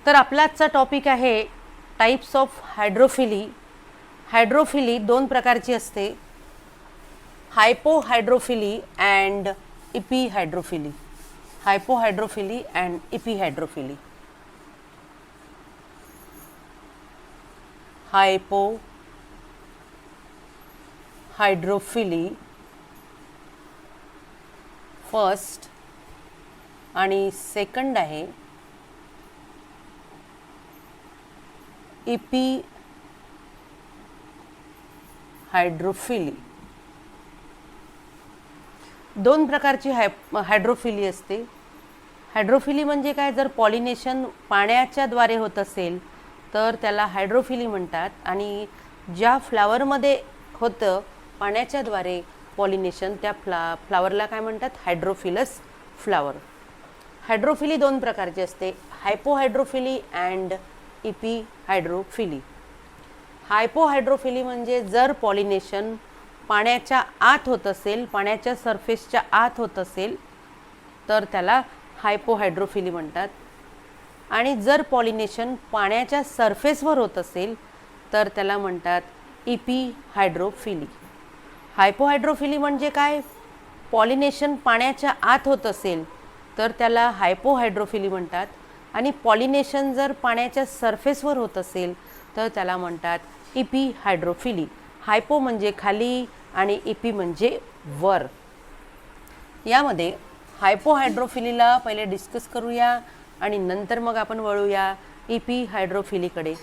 तर आपला आजचा टॉपिक आहे टाइप्स ऑफ हायड्रोफिली. हायड्रोफिली दोन प्रकारची असते, hypohydrophily and इपिहायड्रोफिली. Hypohydrophily and इपिहायड्रोफिली. Hypohydrophily first आणि सेकंड आहे इपिहायड्रोफिली. दोन प्रकारची हायड्रोफिली असते. हायड्रोफिली म्हणजे काय, जर पॉलिनेशन पाण्याच्या द्वारे होत असेल तर त्याला हायड्रोफिली म्हणतात, आणि ज्या फ्लावरमध्ये होतं पाण्याच्या द्वारे पॉलिनेशन त्या फ्लावरला काय म्हणतात, हायड्रोफिलस फ्लावर. हायड्रोफिली दोन प्रकारची असते, हायपोहायड्रोफिली अँड इपिहायड्रोफिली. हायपोहायड्रोफिली म्हणजे जर पॉलिनेशन पाण्याच्या आत होत असेल, पाण्याच्या सरफेसच्या आत होत असेल तर त्याला हायपोहायड्रोफिली म्हणतात, आणि जर पॉलिनेशन पाण्याच्या सरफेसवर होत असेल तर त्याला म्हणतात इपिहायड्रोफिली. हायपोहायड्रोफिली म्हणजे काय, पॉलिनेशन पाण्याच्या आत होत असेल तर त्याला हायपोहायड्रोफिली म्हणतात, आणि पॉलिनेशन जर पाण्याच्या सरफेसवर होत असेल तर त्याला म्हणतात इपिहायड्रोफिली. हायपो म्हणजे खाली आणि इपी म्हणजे वर. यामध्ये हायपोहायड्रोफिलीला पहिले डिस्कस करूया आणि नंतर मग आपण वळूया इपिहायड्रोफिलीकडे.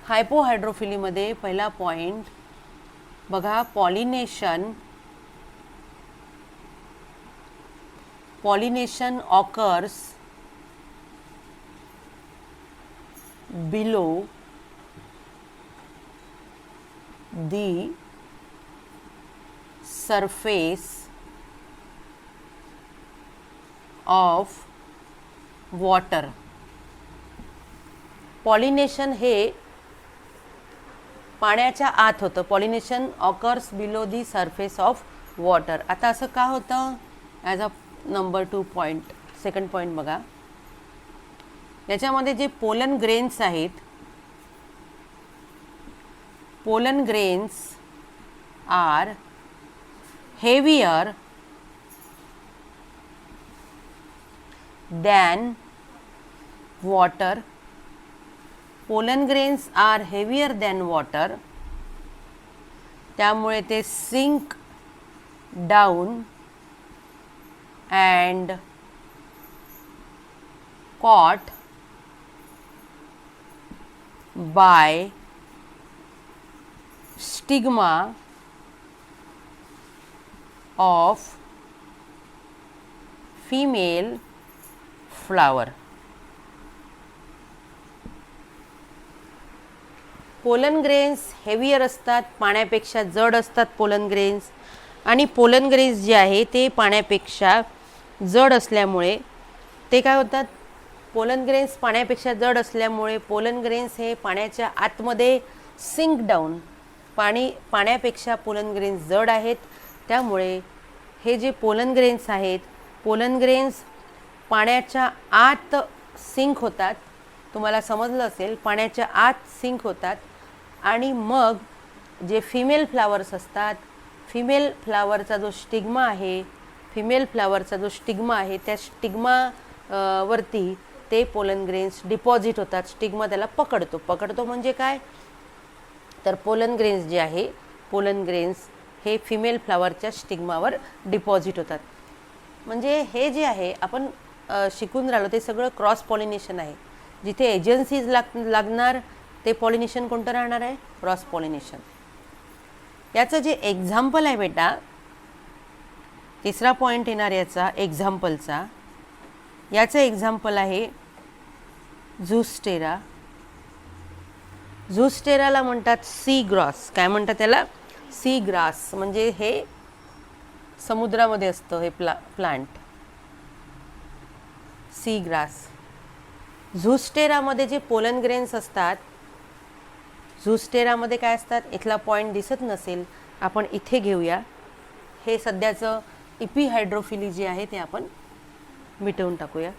हायपोहायड्रोफिलीमध्ये पहिला पॉईंट बघा, pollination occurs below the surface of water. पॉलिनेशन हे पाण्याच्या आत होतं. Pollination occurs below the surface of water. आता असं का होतं, as a number 2 point, second point बघा. याच्यामध्ये जे पोलन ग्रेन्स आहेत, pollen grains are heavier than water. Pollen grains are heavier than water, त्यामुळे ते sink down and caught by stigma of female flower. Pollen grains हेवियर असतात, पाण्यापेक्षा जड असतात पोलन ग्रेन्स, आणि पोलन ग्रेन्स जे आहे ते पाण्यापेक्षा जड असल्यामुळे ते काय होतात, पोलन ग्रेन्स पाण्यापेक्षा जड असल्यामुळे पोलन ग्रेन्स हे पाण्याच्या आतमध्ये सिंक डाऊन, पाण्यापेक्षा पोलन ग्रेन्स जड आहेत, त्यामुळे हे जे पोलन ग्रेन्स आहेत, पोलन ग्रेन्स पाण्याच्या आत सिंक होतात. तुम्हाला समजलं असेल, पाण्याच्या आत सिंक होतात, आणि मग जे फिमेल फ्लावर्स असतात, फिमेल फ्लावरचा जो स्टिग्मा आहे, त्या स्टिग्मा वरती ते पोलन ग्रेन्स डिपॉझिट होतात. स्टिग्मा त्याला पकडतो म्हणजे काय, तर पोलन ग्रेन्स जे आहे, पोलन ग्रेन्स हे फिमेल फ्लावरच्या स्टिग्मावर डिपॉझिट होतात. म्हणजे हे जे आहे आपण शिकून राहिलो ते सगळं क्रॉस पॉलिनेशन आहे. जिथे एजन्सीज लागणार ते पॉलिनेशन कोणतं राहणार आहे, क्रॉस पॉलिनेशन. याचं जे एक्झाम्पल आहे बेटा, तिसरा पॉईंट येणार याचा एक्झाम्पलचा, याचं एक्झाम्पल आहे झुस्टेरा. झुस्टेराला म्हणतात सी ग्रास. काय म्हणतात त्याला, सी ग्रास. म्हणजे हे समुद्रामध्ये असतं हे प्लांट, सी ग्रास. झुस्टेरामध्ये जे पोलन ग्रेन्स असतात, झुस्टेरामध्ये काय असतात, इथला पॉईंट दिसत नसेल, आपण इथे घेऊया. हे सध्याचं इपिहायड्रोफिली जे आहे ते आपण मिटवून टाकूया.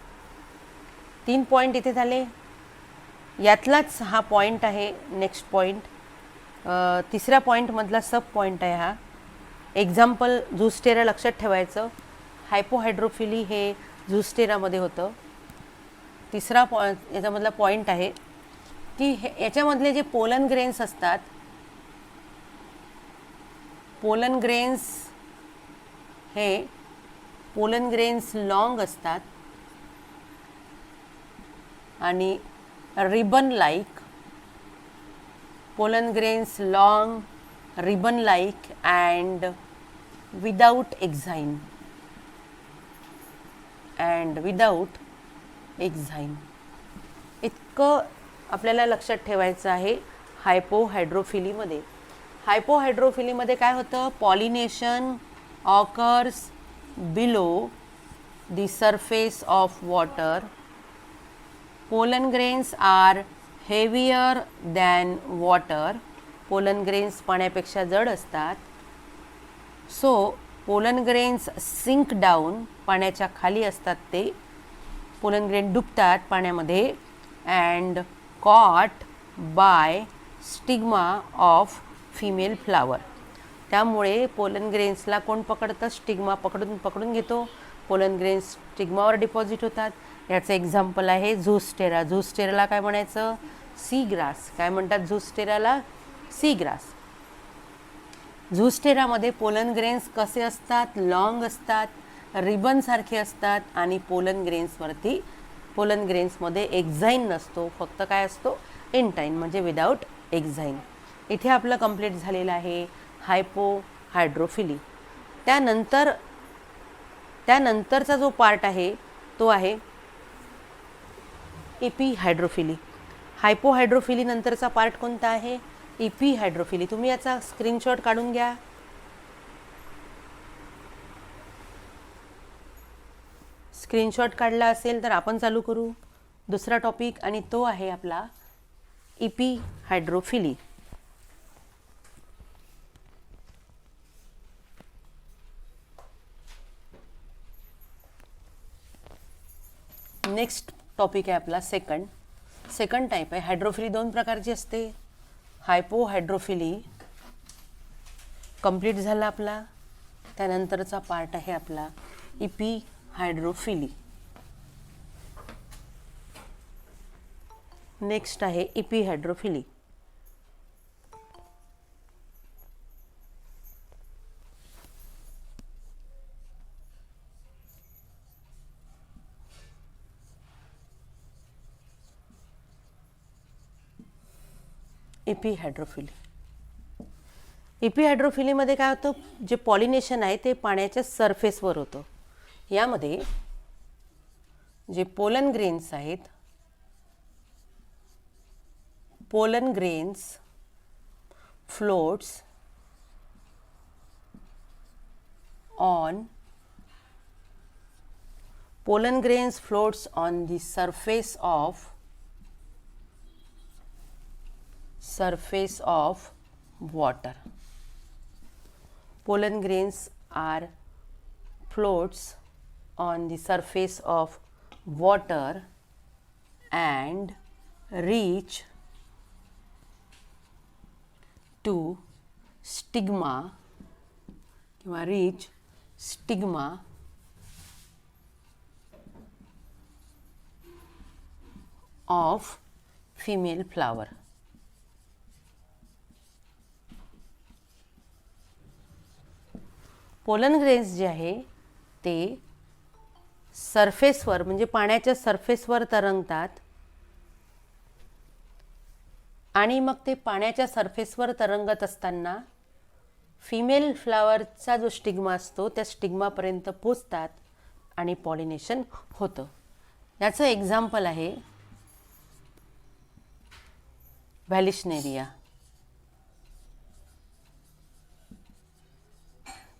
3 पॉईंट इथे झाले. यातलाच हा पॉईंट आहे. नेक्स्ट पॉईंट, तिसऱ्या पॉईंटमधला सब पॉईंट आहे हा. एक्झाम्पल झुस्टेरा लक्षात ठेवायचं. हायपोहायड्रोफिली हे झुस्टेरामध्ये होतं. तिसरा याच्यामधला पॉईंट आहे की याच्यामधले जे पोलन ग्रेन्स असतात, पोलन ग्रेन्स हे पोलन ग्रेन्स लॉंग असतात आणि ribbon like, pollen grains long, ribbon like and without exine, इतकं आपल्याला लक्षात ठेवायचं आहे हायपोहायड्रोफिलीमध्ये. हायपोहायड्रोफिलीमध्ये काय होतं, pollination occurs below the surface of water, pollen grains are heavier than water, pollen grains पाण्यापेक्षा जड असतात. So pollen grains sink down, पाण्याच्या खाली असतात ते, पोलन ग्रेन डुबतात पाण्यामध्ये. And caught by stigma of female flower, त्यामुळे पोलन ग्रेन्सला कोण पकडतं, स्टिग्मा पकडून घेतो, पोलन ग्रेन्स स्टिग्मावर डिपॉझिट होतात. याचं एक्झाम्पल आहे झुस्टेरा. झुस्टेराला काय म्हणायचं, सी ग्रास. काय म्हणतात झुस्टेराला, सी ग्रास. झुस्टेरामध्ये पोलन ग्रेन्स कसे असतात, लॉंग असतात, रिबनसारखे असतात आणि पोलन ग्रेन्समध्ये एक्झाईन नसतो, फक्त काय असतो, एंटाईन, म्हणजे विदाऊट एक्झाईन. इथे आपलं कंप्लीट झालेलं आहे हायपोहायड्रोफिली. त्यानंतरचा जो पार्ट आहे तो आहे इपिहायड्रोफिली. हायपोहायड्रोफिली नंतरचा पार्ट कोणता आहे, इपिहायड्रोफिली. तुम्ही याचा स्क्रीनशॉट काढून घ्या. स्क्रीनशॉट काढला असेल तर आपण चालू करू दुसरा टॉपिक, आणि तो आहे आपला इपिहायड्रोफिली. नेक्स्ट टॉपिक आहे आपला सेकंड टाईप आहे. हायड्रोफिली दोन प्रकारची असते. हायपोहायड्रोफिली कंप्लीट झाला आपला. त्यानंतरचा पार्ट आहे आपला इपिहायड्रोफिली. नेक्स्ट आहे इपिहायड्रोफिली. इपिहायड्रोफिलीमध्ये काय होतं, जे पॉलिनेशन आहे ते पाण्याच्या सरफेसवर होतं. यामध्ये जे पोलन ग्रेन्स आहेत, pollen grains floats on the surface of water. Pollen grains are floats on the surface of water and reach to stigma of female flower. Pollen grains जे आहे ते सरफेसवर, म्हणजे पाण्याच्या सरफेसवर तरंगतात, आणि मग ते पाण्याच्या सरफेसवर तरंगत असताना फिमेल फ्लावरचा जो स्टिग्मा असतो त्या स्टिग्मापर्यंत पोचतात आणि पॉलिनेशन होतं. याचं एक्झाम्पल आहे व्हॅलिस्नेरिया.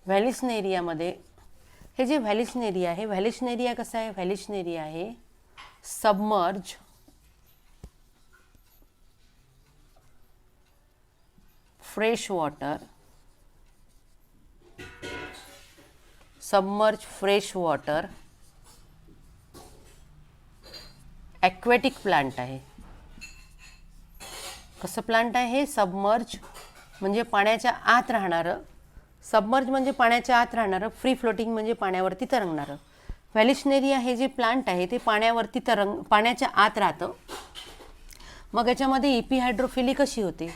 व्हॅलिस्नेरियामध्ये हे जे व्हॅलिस्नेरिया कसं आहे, व्हॅलिस्नेरिया आहे submerge fresh water aquatic plant आहे. कसं प्लांट आहे हे? सबमर्ज म्हणजे पाण्याच्या आत राहणारं, सबमर्ज म्हणजे पाण्याच्या आत राहणारं, फ्री फ्लोटिंग म्हणजे पाण्यावरती तरंगणारं. व्हॅलिशनेरिया हे जे प्लांट आहे ते पाण्याच्या आत राहतं. मग याच्यामध्ये इपिहायड्रोफिली कशी होते?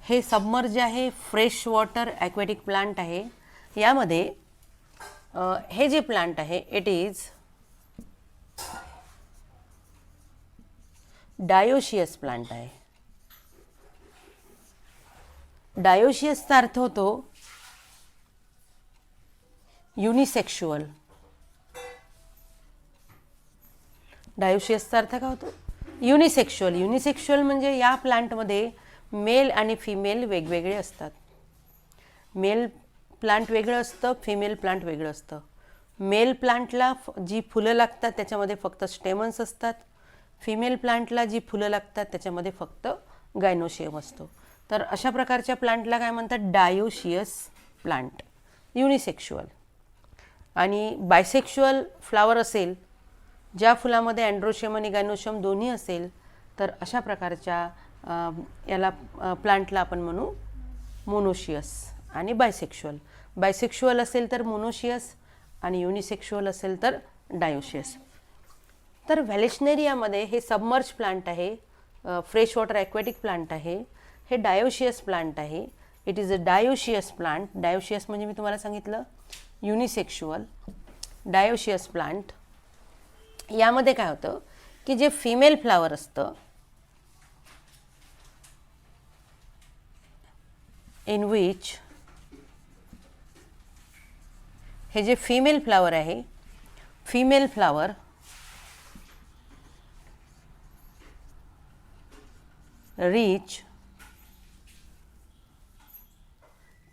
हे सबमर्ज आहे, फ्रेश वॉटर ॲक्वॅटिक प्लांट आहे. यामध्ये हे जे प्लांट आहे इट इज डायोशियस प्लांट आहे. डायोशियसचा अर्थ होतो युनिसेक्शुअल. डायोशियसचा अर्थ काय होतो? युनिसेक्शुअल. युनिसेक्शुअल म्हणजे या प्लांटमध्ये मेल आणि फिमेल वेगवेगळे असतात. मेल प्लांट वेगळं असतं, फिमेल प्लांट वेगळं असतं. मेल प्लांटला जी फुलं लागतात त्याच्यामध्ये फक्त स्टेमन्स असतात. फिमेल प्लांटला जी फुलं लागतात त्याच्यामध्ये फक्त गायनोशियम असतो. तर अशा प्रकारच्या प्लांटला काय म्हणतात? Dioecious plant, unisexual. आणि बायसेक्शुअल फ्लावर असेल, ज्या फुलामध्ये अँड्रोशियम आणि गायनोशियम दोन्ही असेल, तर अशा प्रकारच्या याला प्लांटला आपण म्हणू मोनोशियस आणि बायसेक्शुअल. बायसेक्शुअल असेल तर मोनोशियस आणि युनिसेक्शुअल असेल तर डायोशियस. तर व्हॅलिशनेरियामध्ये हे सबमर्ज प्लांट आहे, फ्रेश वॉटर ॲक्वॅटिक प्लांट आहे. हे डायोशियस प्लांट आहे. It is a dioecious plant. Dioecious म्हणजे मी तुम्हाला सांगितलं युनिसेक्शुअल. डायोशियस प्लांट यामध्ये काय होतं की जे फिमेल फ्लावर असतं, इन विच हे जे फिमेल फ्लावर आहे, female flower reach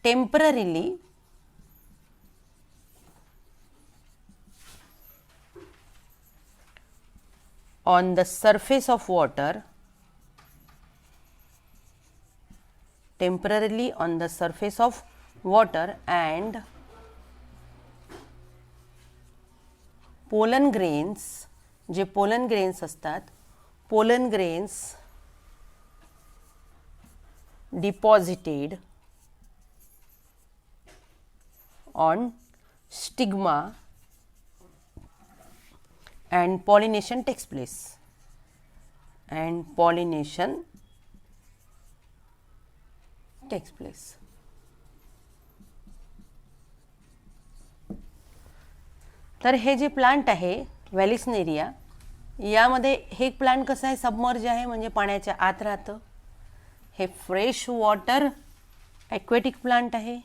temporarily on the surface of water, temporarily on the surface of water, and pollen grains, जे pollen grains असतात, pollen grains deposited on stigma and pollination takes place. And pollination takes place. तर हे जे plant आहे व्हॅलिशनेरिया, यामध्ये हे plant कसं आहे? सबमर्ज आहे म्हणजे पाण्याच्या आत राहतं. हे फ्रेश वॉटर ॲक्वॅटिक प्लांट आहे.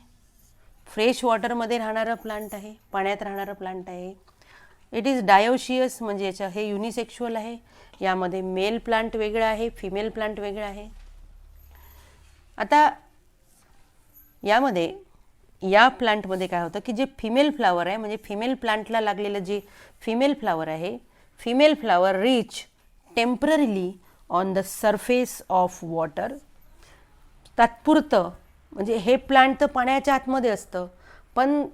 फ्रेश वॉटरमध्ये राहणारं प्लांट आहे, पाण्यात राहणारं प्लांट आहे. इट इज डायोशियस म्हणजे हे युनिसेक्शुअल आहे. यामध्ये मेल प्लांट वेगळं आहे, फिमेल प्लांट वेगळं आहे. आता यामध्ये या प्लांटमध्ये काय होतं की जे फिमेल फ्लावर आहे म्हणजे फिमेल प्लांटला लागलेलं जे फिमेल फ्लावर आहे, female flower reach temporarily on the surface of water. तात्पुरतं म्हणजे हे प्लांट तर पाण्याच्या आतमध्ये असतं, पण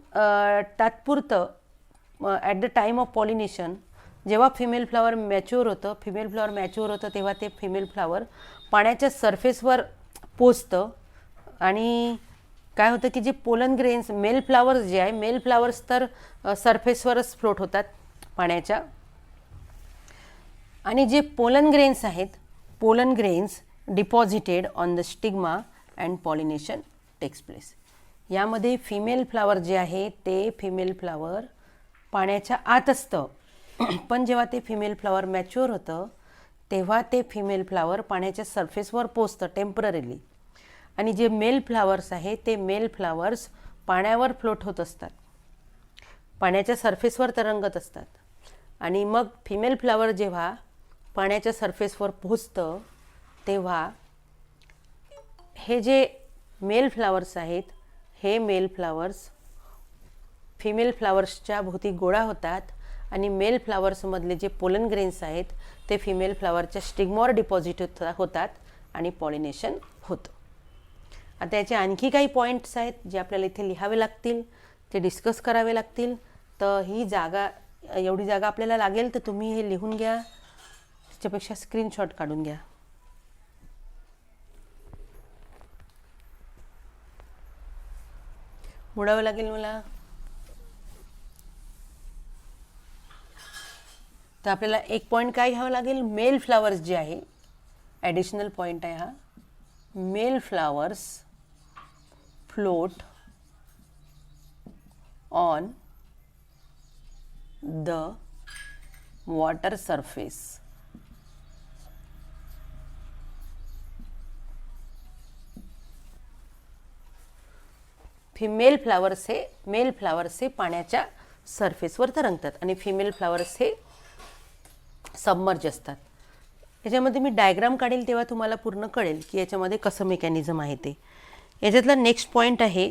तात्पुरतं at the time of pollination जेव्हा फिमेल फ्लावर मॅच्युअर होतं तेव्हा ते फिमेल फ्लावर पाण्याच्या सरफेसवर पोचतं. आणि काय होतं की जे पोलन ग्रेन्स मेल फ्लावर्स जे आहे, मेल फ्लावर्स तर सरफेसवरच फ्लोट होतात पाण्याच्या. आणि जे पोलन ग्रेन्स आहेत, pollen grains deposited on the stigma and pollination takes place. यामध्ये फिमेल फ्लावर जे आहे ते फिमेल फ्लावर पाण्याच्या आत असतं, पण जेव्हा ते फिमेल फ्लावर मॅच्युअर होतं तेव्हा ते फिमेल फ्लावर पाण्याच्या सरफेसवर पोचतं टेम्पररीली. आणि जे मेल फ्लावर्स आहे ते मेल फ्लावर्स पाण्यावर फ्लोट होत असतात, पाण्याच्या सरफेसवर तरंगत असतात. आणि मग फिमेल फ्लावर जेव्हा पाण्याच्या सरफेसवर पोचतं तेव्हा हे जे मेल फ्लावर्स आहेत, हे मेल फ्लावर्स फिमेल फ्लावर्सच्या भोवती गोळा होतात आणि मेल फ्लावर्समधले जे पोलन ग्रेन्स आहेत ते फिमेल फ्लावरच्या स्टिग्मावर डिपॉझिट होतात आणि पॉलिनेशन होतं. आता याचे आणखी काही पॉईंट्स आहेत जे आपल्याला इथे लिहावे लागतील, ते डिस्कस करावे लागतील. तर ही जागा, एवढी जागा आपल्याला लागेल, तर तुम्ही हे लिहून घ्या, त्याच्यापेक्षा स्क्रीनशॉट काढून घ्या. मोडावं लागेल मला. तर आपल्याला एक पॉईंट काय घ्यावं लागेल, मेल फ्लावर्स जे आहे, ॲडिशनल पॉईंट आहे हा, male flowers float on the water surface. Male flowers हे पाण्याच्या सरफेसवर तरंगतात आणि फिमेल फ्लावर्स हे सबमर्ज असतात. याच्यामध्ये मी डायग्राम काढेल तेव्हा तुम्हाला पूर्ण कळेल की याच्यामध्ये कसं मेकॅनिझम आहे ते. याच्यातला नेक्स्ट पॉईंट आहे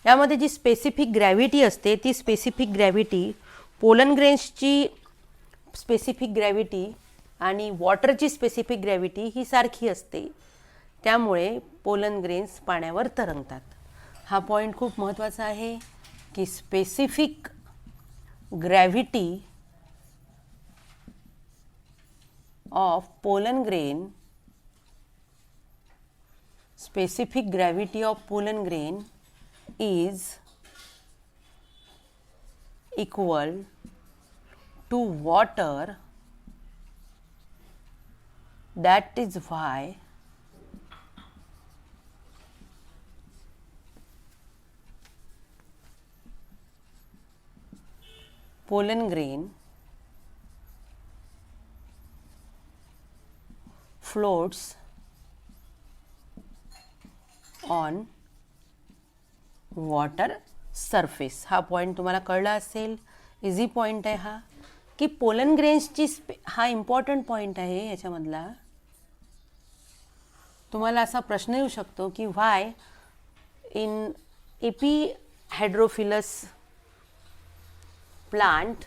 यामध्ये जी स्पेसिफिक ग्रॅव्हिटी असते ती स्पेसिफिक ग्रॅव्हिटी पोलन ग्रेन्सची स्पेसिफिक ग्रॅव्हिटी आणि वॉटरची स्पेसिफिक ग्रॅव्हिटी ही सारखी असते. त्यामुळे पोलन ग्रेन्स पाण्यावर तरंगतात. हा पॉईंट खूप महत्त्वाचा आहे की specific gravity of pollen grain, specific gravity of pollen grain is equal to water. That is why pollen grain floats on water surface. हा पॉईंट तुम्हाला कळला असेल, इझी पॉईंट आहे हा, की पोलन ग्रेन्सची हा इम्पॉर्टंट पॉईंट आहे. याच्यामधला तुम्हाला असा प्रश्न येऊ शकतो की why in epihydrophilous plant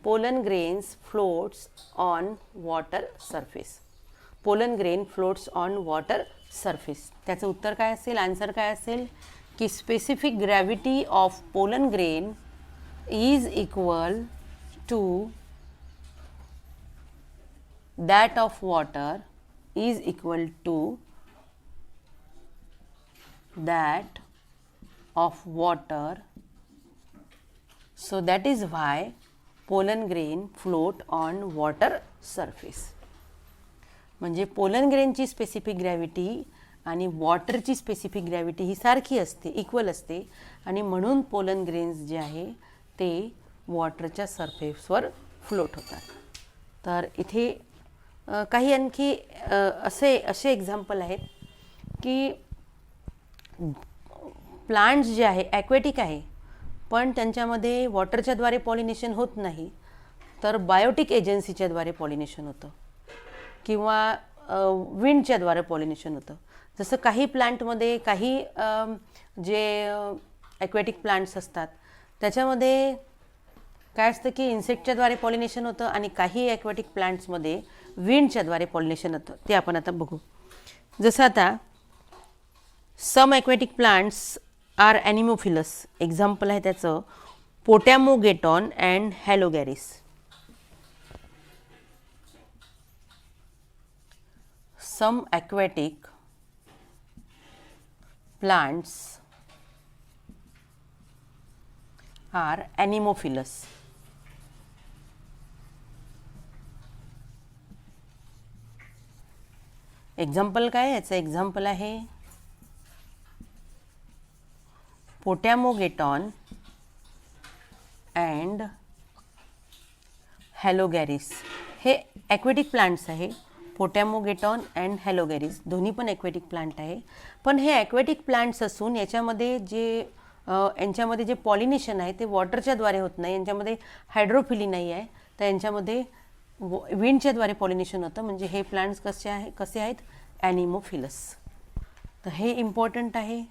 pollen grains floats on water surface. Pollen grain floats on water surface. त्याचं उत्तर काय असेल, आन्सर काय असेल की specific gravity of pollen grain is equal to that of water, is equal to that of water. So that is why pollen grain float on water surface. म्हणजे pollen ग्रेनची specific gravity आणि वॉटरची specific gravity ही सारखी असते, equal असते, आणि म्हणून pollen grains जे आहे ते वॉटरच्या सरफेसवर फ्लोट होतात. तर इथे काही आणखी असे एक्झाम्पल आहेत की प्लांट्स जे आहे ॲक्वेटिक आहे पण त्यांच्यामध्ये वॉटरच्याद्वारे पॉलिनेशन होत नाही, तर बायोटिक एजन्सीच्याद्वारे पॉलिनेशन होतं किंवा विंडच्याद्वारे पॉलिनेशन होतं. जसं काही प्लांटमध्ये काही जे ॲक्वेटिक प्लांट्स असतात त्याच्यामध्ये काय असतं की इन्सेक्टच्याद्वारे पॉलिनेशन होतं आणि काही ॲक्वेटिक प्लांट्समध्ये विंडच्याद्वारे पॉलिनेशन होतं. ते आपण आता बघू. जसं आता some aquatic plants are anemophilous. Example आहे त्याचं potamogeton and haloragis. Some aquatic plants are anemophilous. Example काय, याचं एक्झाम्पल आहे पोटॅमोगेटॉन अँड हॅलोगॅरिस. हे ॲक्वेटिक प्लांट्स आहे. पोटॅमोगेटॉन अँड हॅलोगॅरिस दोन्ही पण ॲक्वेटिक प्लांट आहे. पण हे ॲक्वेटिक प्लांट्स असून यांच्यामध्ये जे पॉलिनेशन आहे ते वॉटरच्याद्वारे होत नाही. यांच्यामध्ये हायड्रोफिली नाही आहे, तर यांच्यामध्ये विंडच्याद्वारे पॉलिनेशन होतं. म्हणजे हे प्लांट्स कसे आहेत, ॲनिमोफिलस. तर हे इम्पॉर्टंट आहे,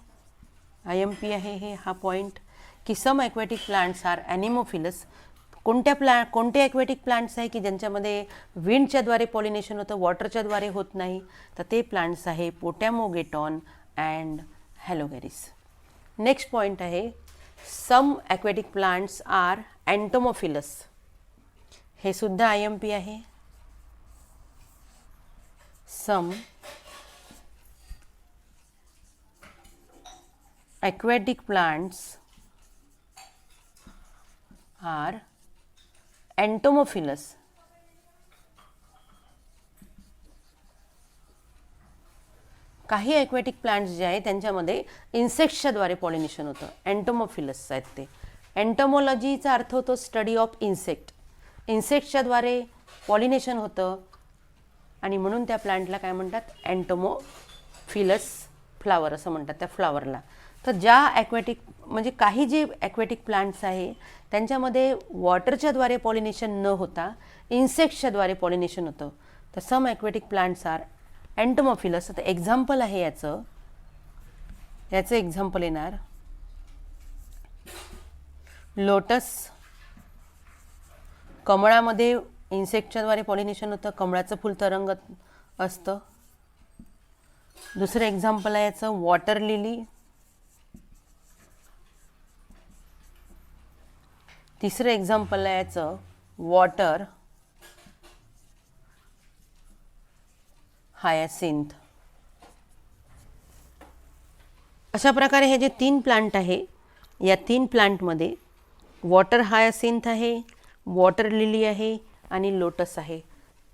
IMP आहे हा पॉईंट की सम ॲक्वेटिक प्लांट्स आर ॲनिमोफिलस. कोणते ॲक्वेटिक प्लांट्स आहे की ज्यांच्यामध्ये विंडच्याद्वारे पॉलिनेशन होतं, वॉटरच्याद्वारे होत नाही, तर ते प्लांट्स आहे पोटॅमोगेटॉन अँड हॅलोगॅरिस. नेक्स्ट पॉईंट आहे सम ॲक्वॅटिक प्लांट्स आर एंटोमोफिलस, हे सुद्धा IMP आहे. सम aquatic plants are entomophilous. काही ॲक्वॅटिक प्लांट्स जे आहे त्यांच्यामध्ये इन्सेक्ट्सच्याद्वारे पॉलिनेशन होतं, एंटोमोफिलस आहेत ते. एंटोमोलॉजीचा अर्थ होतो स्टडी ऑफ इन्सेक्ट. इन्सेक्ट्सच्याद्वारे पॉलिनेशन होतं आणि म्हणून त्या प्लांटला काय म्हणतात, एंटोमोफिलस फ्लावर असं म्हणतात त्या फ्लावरला. तर ज्या ॲक्वॅटिक म्हणजे काही जे ॲक्वॅटिक प्लांट्स आहे त्यांच्यामध्ये वॉटरच्याद्वारे पॉलिनेशन न होता इन्सेक्ट्सच्याद्वारे पॉलिनेशन होतं. तर सम ॲक्वॅटिक प्लांट्स आर एंटोमोफिलस. आता एक्झाम्पल आहे याचं एक्झाम्पल येणार लोटस. कमळामध्ये इन्सेक्टच्याद्वारे पॉलिनेशन होतं, कमळाचं फुल तरंगत असतं. दुसरं एक्झाम्पल आहे याचं वॉटर लिली. तिसरं एक्झाम्पल आहे याचं वॉटर हायासिंथ. अशा प्रकारे हे जे 3 प्लांट आहे या 3 प्लांटमध्ये वॉटर हायासिंथ आहे, वॉटर लिली आहे आणि लोटस आहे.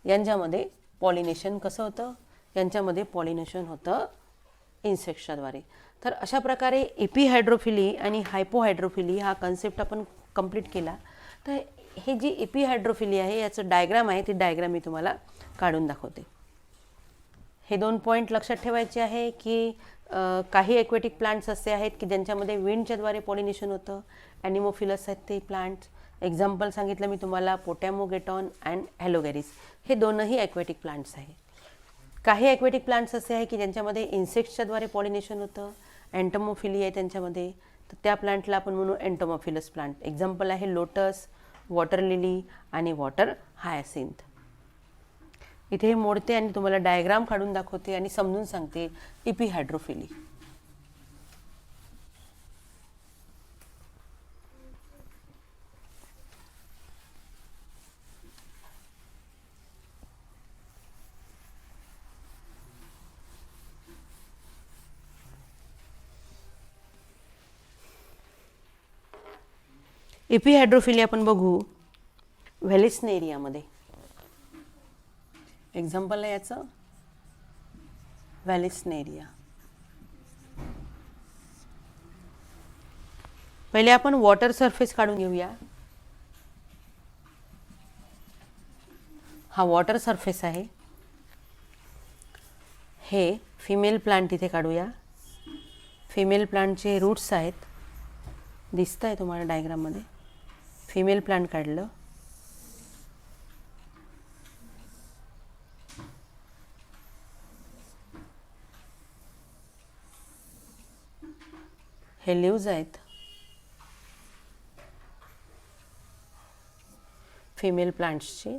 यांच्यामध्ये पॉलिनेशन कसं होतं, यांच्यामध्ये पॉलिनेशन होतं इन्सेक्ट्सच्याद्वारे. तर अशा प्रकारे एपिहायड्रोफिली आणि हायपोहायड्रोफिली हा कन्सेप्ट आपण कंप्लीट केला. तर हे जी एपिहायड्रोफिली आहे याचं डायग्राम आहे, ती डायग्राम मी तुम्हाला काढून दाखवते. हे 2 पॉईंट लक्षात ठेवायचे आहे की काही ॲक्वॅटिक प्लांट्स असे आहेत की ज्यांच्यामध्ये विंडच्याद्वारे पॉलिनेशन होतं, ॲनिमोफिलस आहेत ते प्लांट्स. एक्झाम्पल सांगितलं मी तुम्हाला पोटॅमोगेटॉन अँड हॅलोगॅरिस, हे दोनही ॲक्वॅटिक प्लांट्स आहे. काही ॲक्वॅटिक प्लांट्स असे आहे की ज्यांच्यामध्ये इन्सेक्ट्सच्याद्वारे पॉलिनेशन होतं, एंटोमोफिली आहे त्यांच्यामध्ये, तर त्या प्लांटला आपण म्हणू एंटोमोफिलस प्लांट. एक्झाम्पल आहे लोटस, वॉटर लिली आणि वॉटर हायासिंथ. इथे हे मोडते आणि तुम्हाला डायग्राम काढून दाखवते आणि समजून सांगते एपिहायड्रोफिली. एपिहायड्रोफिली आपण बघू व्हॅलिस्नेरियामध्ये. एक्झाम्पल आहे याचं व्हॅलिस्नेरिया. पहिले आपण वॉटर सरफेस काढून घेऊया. हा वॉटर सरफेस आहे. हे फिमेल प्लांट इथे काढूया. फिमेल प्लांटचे रूट्स आहेत, दिसत आहे तुम्हाला डायग्राममध्ये. फिमेल प्लांट काढलं. हे लीव्ज आहेत फिमेल प्लांट्सची.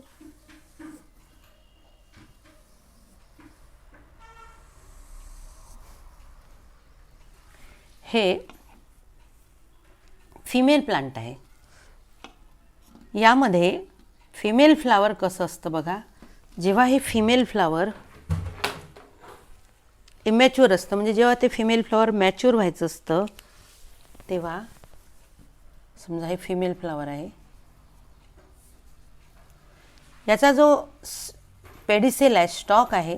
हे फिमेल प्लांट आहे. यामध्ये फिमेल फ्लावर कसं असतं बघा. जेव्हा हे फिमेल फ्लावर इमॅच्युअर असतं, म्हणजे जेव्हा ते फिमेल फ्लावर मॅच्युअर व्हायचं असतं तेव्हा, समजा हे फिमेल फ्लावर आहे, याचा जो पेडिसेल आहे, स्टॉक आहे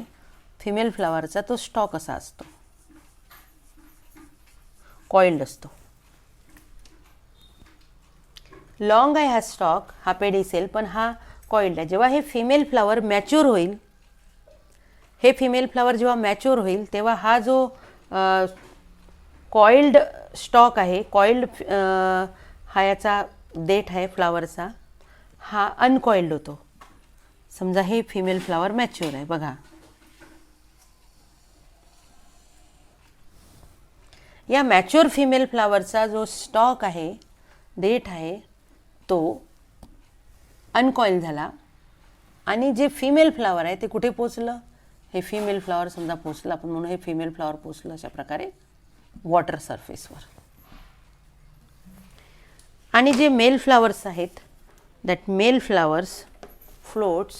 फिमेल फ्लावरचा, तो स्टॉक असा असतो, कॉइल्ड असतो. लॉंग आहे हा स्टॉक, हा पेडिसेल, पण हा कॉइल्ड आहे. जेव्हा हे फिमेल फ्लावर मॅच्युअर होईल, हे फिमेल फ्लावर जेव्हा मॅच्युअर होईल तेव्हा हा जो कॉइल्ड स्टॉक आहे, कॉइल्ड हा याचा देठ आहे फ्लावरचा, हा अनकॉइल्ड होतो. समजा हे फिमेल फ्लावर मॅच्युअर आहे बघा. या मॅच्युअर फिमेल फ्लावरचा जो स्टॉक आहे, देठ आहे, तो अनकॉइल झाला आणि जे फिमेल फ्लावर आहे ते कुठे पोचलं, हे फिमेल फ्लावर समजा पोचलं, आपण म्हणून हे फिमेल फ्लावर पोचलं अशा प्रकारे वॉटर सरफेसवर. आणि जे मेल फ्लावर्स आहेत, दॅट मेल फ्लावर्स फ्लोट्स,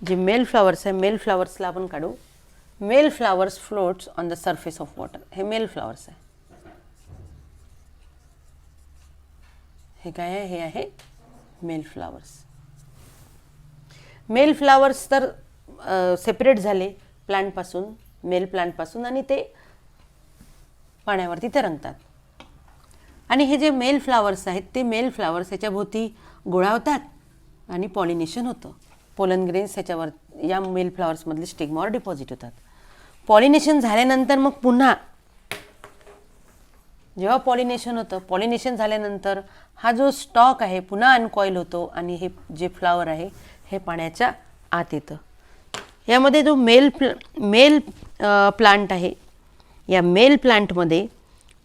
जे मेल फ्लावर्स आहे, मेल फ्लावर्सला आपण काढू. Male flowers floats on the surface of water. हे मेल फ्लावर्स आहे. हे काय आहे? हे आहे मेल फ्लावर्स. मेल फ्लावर्स तर सेपरेट झाले प्लांटपासून, मेल प्लांटपासून, आणि ते पाण्यावरती तरंगतात. आणि हे जे मेल फ्लावर्स आहेत ते मेल फ्लावर्स ह्याच्या भोवती गोळावतात आणि पॉलिनेशन होतं. पोलन ग्रेन्स ह्याच्यावर, या मेल फ्लावर्समधले स्टिग्मावर डिपॉझिट होतात. पॉलिनेशन झाल्यानंतर मग पुन्हा जेव्हा पॉलिनेशन होतं, पॉलिनेशन झाल्यानंतर हा जो स्टॉक आहे पुन्हा अनकॉईल होतो आणि हे जे फ्लावर आहे हे पाण्याच्या आत येतं. यामध्ये जो मेल प्लांट आहे, या मेल प्लांटमध्ये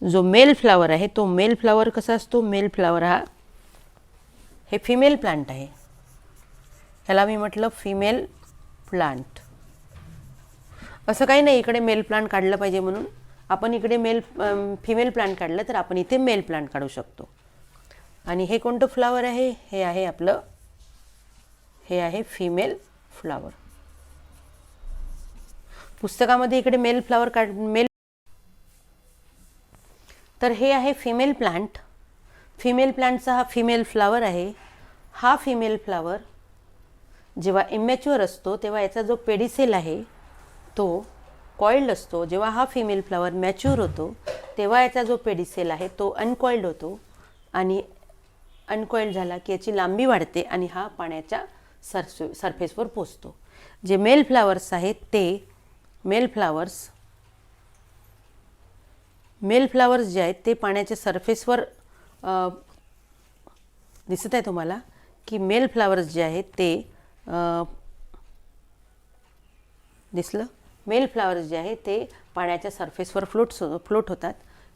जो मेल फ्लावर आहे तो मेल फ्लावर कसा असतो? मेल फ्लावर हा हे फिमेल प्लांट आहे. ह्याला मी म्हटलं फिमेल प्लांट. असं काही नाही इकडे मेल प्लांट काढलं पाहिजे म्हणून. आपण इकडे फिमेल प्लांट काढलं तर आपण इथे मेल प्लांट काढू शकतो. आणि हे कोणतं फ्लावर आहे? हे आहे आपलं, हे आहे फिमेल फ्लावर. पुस्तकामध्ये इकडे मेल फ्लावर तर हे आहे फिमेल प्लांट. फिमेल प्लांटचा हा फिमेल फ्लावर आहे. हा फिमेल फ्लावर जेव्हा इमॅच्युअर असतो तेव्हा याचा जो पेडिसेल आहे तो कॉइल्ड असतो. जेव्हा हा फिमेल फ्लावर मॅच्युअर होतो तेव्हा याचा जो पेडिसेल आहे तो अनकॉइल्ड होतो. आणि अनकॉइल्ड झाला की याची लांबी वाढते आणि हा पाण्याच्या सरफेसवर पोचतो. जे मेल फ्लावर्स आहेत ते मेल फ्लावर्स जे आहेत ते पाण्याच्या सरफेसवर दिसत आहे तुम्हाला की मेल फ्लावर्स जे आहेत ते दिसलं. मेल फ्लावर्स जे आहे ते पाण्याच्या सरफेसवर फ्लोट होतात.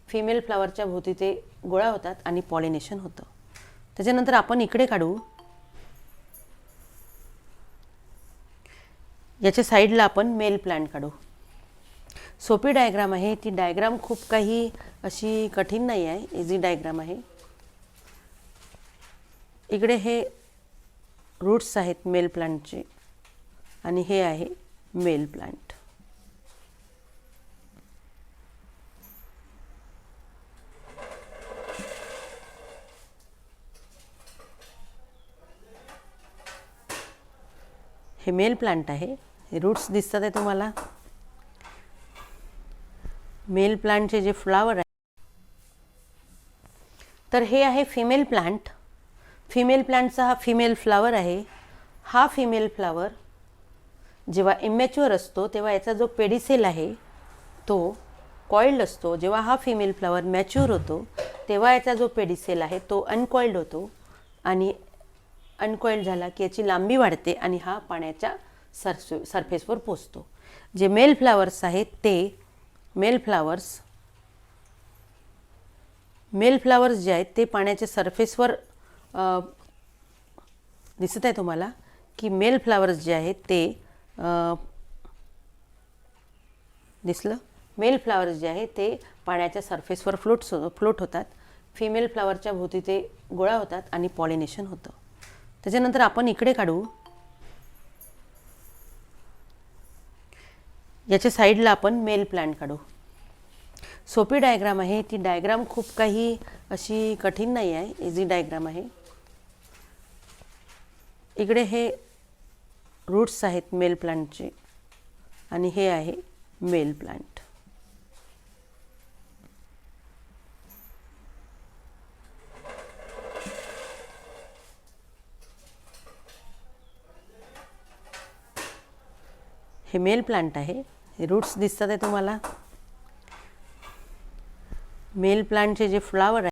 फिमेल फ्लावरच्या भोवती ते गोळा होतात आणि पॉलिनेशन होतं. त्याच्यानंतर आपण इकडे काढू, याच्या साईडला आपण मेल प्लांट काढू. सोपी डायग्राम आहे ती. डायग्राम खूप काही अशी कठीण नाही आहे, इझी डायग्राम आहे. इकडे हे रूट्स आहेत मेल प्लांटचे आणि हे आहे मेल प्लांट. हे मेल प्लांट आहे. हे रूट्स दिसतात आहे तुम्हाला. मेल प्लांटचे जे फ्लावर आहे तर हे आहे फिमेल प्लांट. फिमेल प्लांटचा हा फिमेल फ्लावर आहे. हा फिमेल फ्लावर जेव्हा इमॅच्युअर असतो तेव्हा याचा जो पेडिसेल आहे तो कॉइल्ड असतो. जेव्हा हा फिमेल फ्लावर मॅच्युअर होतो तेव्हा याचा जो पेडिसेल आहे तो अनकॉइल्ड होतो. आणि अनकॉइल्ड झाला की याची लांबी वाढते आणि हा पाण्याच्या सरफेसवर पोचतो. जे मेल फ्लावर्स आहेत ते मेल फ्लावर्स जे आहेत ते पाण्याच्या सरफेसवर दिसत आहे तुम्हाला की मेल फ्लावर्स जे आहेत ते दिसलं. मेल फ्लावर्स जे आहे ते पाण्याच्या सरफेसवर फ्लोट होतात. फिमेल फ्लावरच्या भोवती ते गोळा होतात आणि पॉलिनेशन होतं. त्याच्यानंतर आपण इकडे काढू, याच्या साईडला आपण मेल प्लांट काढू. सोपी डायग्राम आहे ती. डायग्राम खूप काही अशी कठीण नाही आहे, इझी डायग्राम आहे. इकडे हे रूट्स आहेत मेल प्लांटचे आणि हे आहे मेल प्लांट. हे मेल प्लांट आहे. हे रूट्स दिसतात आहे तुम्हाला. मेल प्लांटचे जे फ्लावर आहे